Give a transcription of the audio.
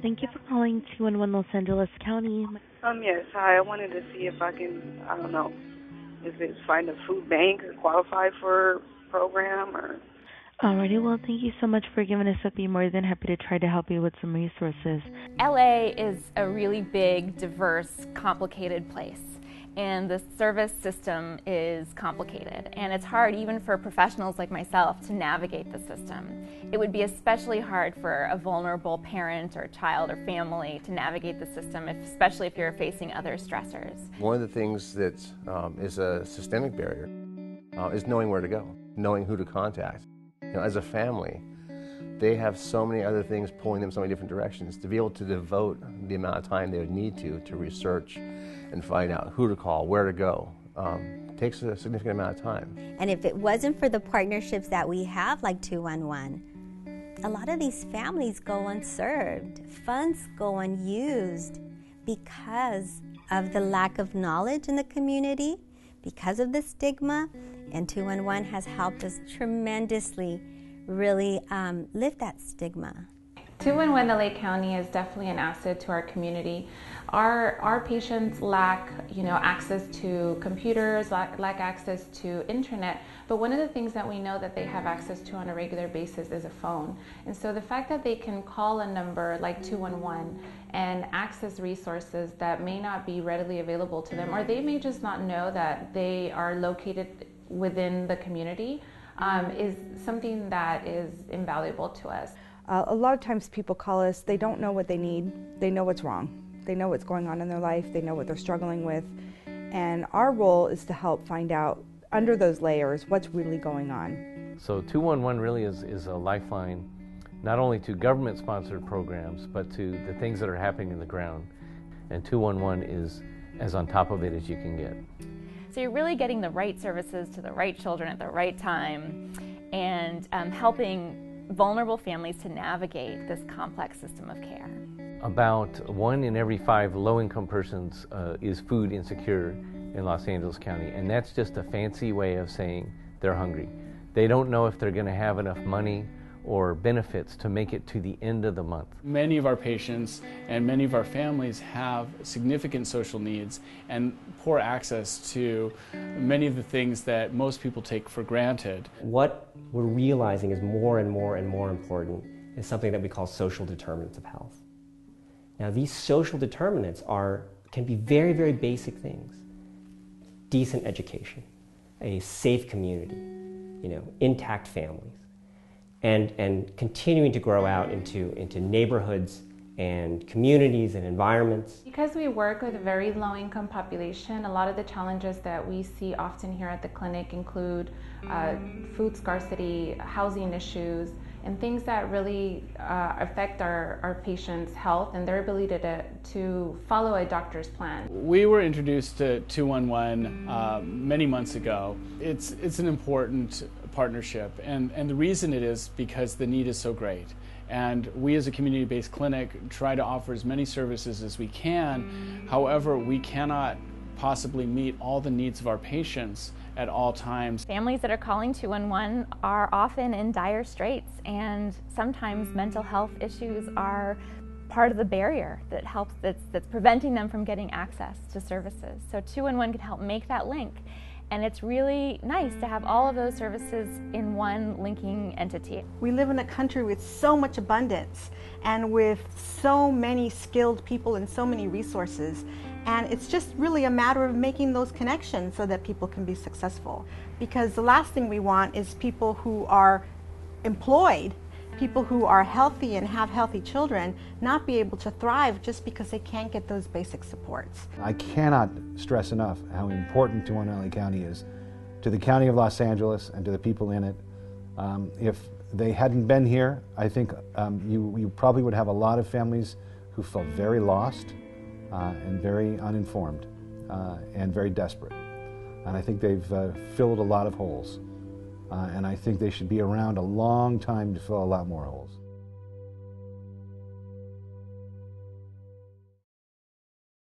Thank you for calling 211 Los Angeles County. Yes, hi. I wanted to see if I can, I don't know, if it's find a food bank or qualify for a program or... Alrighty, well, thank you so much for giving us a be more than happy to try to help you with some resources. LA is a really big, diverse, complicated place. And the service system is complicated, and it's hard even for professionals like myself to navigate the system. It would be especially hard for a vulnerable parent or child or family to navigate the system, especially if you're facing other stressors. One of the things that is a systemic barrier is knowing where to go, knowing who to contact. As a family, they have so many other things pulling them so many different directions. To be able to devote the amount of time they would need to research and find out who to call, where to go, takes a significant amount of time. And if it wasn't for the partnerships that we have, like 211, a lot of these families go unserved. Funds go unused because of the lack of knowledge in the community, because of the stigma, and 211 has helped us tremendously really lift that stigma. 211 LA County is definitely an asset to our community. Our patients lack, access to computers, lack access to internet, but one of the things that we know that they have access to on a regular basis is a phone. And so the fact that they can call a number like 211 and access resources that may not be readily available to them, or they may just not know that they are located within the community, is something that is invaluable to us. A lot of times people call us, they don't know what they need, they know what's wrong. They know what's going on in their life, they know what they're struggling with, and our role is to help find out under those layers what's really going on. So 211 really is a lifeline, not only to government-sponsored programs, but to the things that are happening in the ground. And 211 is as on top of it as you can get. So you're really getting the right services to the right children at the right time, and helping vulnerable families to navigate this complex system of care. About 1 in every 5 low-income persons is food insecure in Los Angeles County, and that's just a fancy way of saying they're hungry. They don't know if they're going to have enough money or benefits to make it to the end of the month. Many of our patients and many of our families have significant social needs and poor access to many of the things that most people take for granted. What we're realizing is more and more and more important is something that we call social determinants of health. Now, these social determinants can be very, very basic things. Decent education, a safe community, intact families, and continuing to grow out into neighborhoods and communities and environments. Because we work with a very low-income population, a lot of the challenges that we see often here at the clinic include food scarcity, housing issues, and things that really affect our patients' health and their ability to follow a doctor's plan. We were introduced to 211 many months ago. It's an important partnership, and the reason it is because the need is so great. And we as a community-based clinic try to offer as many services as we can. However, we cannot possibly meet all the needs of our patients at all times. Families that are calling 211 are often in dire straits, and sometimes mental health issues are part of the barrier that's preventing them from getting access to services. So 211 can help make that link. And it's really nice to have all of those services in one linking entity. We live in a country with so much abundance and with so many skilled people and so many resources. And it's just really a matter of making those connections so that people can be successful. Because the last thing we want is people who are employed, people who are healthy and have healthy children, not be able to thrive just because they can't get those basic supports. I cannot stress enough how important 211 LA County is to the County of Los Angeles and to the people in it. If they hadn't been here, I think you probably would have a lot of families who felt very lost and very uninformed and very desperate. And I think they've filled a lot of holes. And I think they should be around a long time to fill a lot more holes.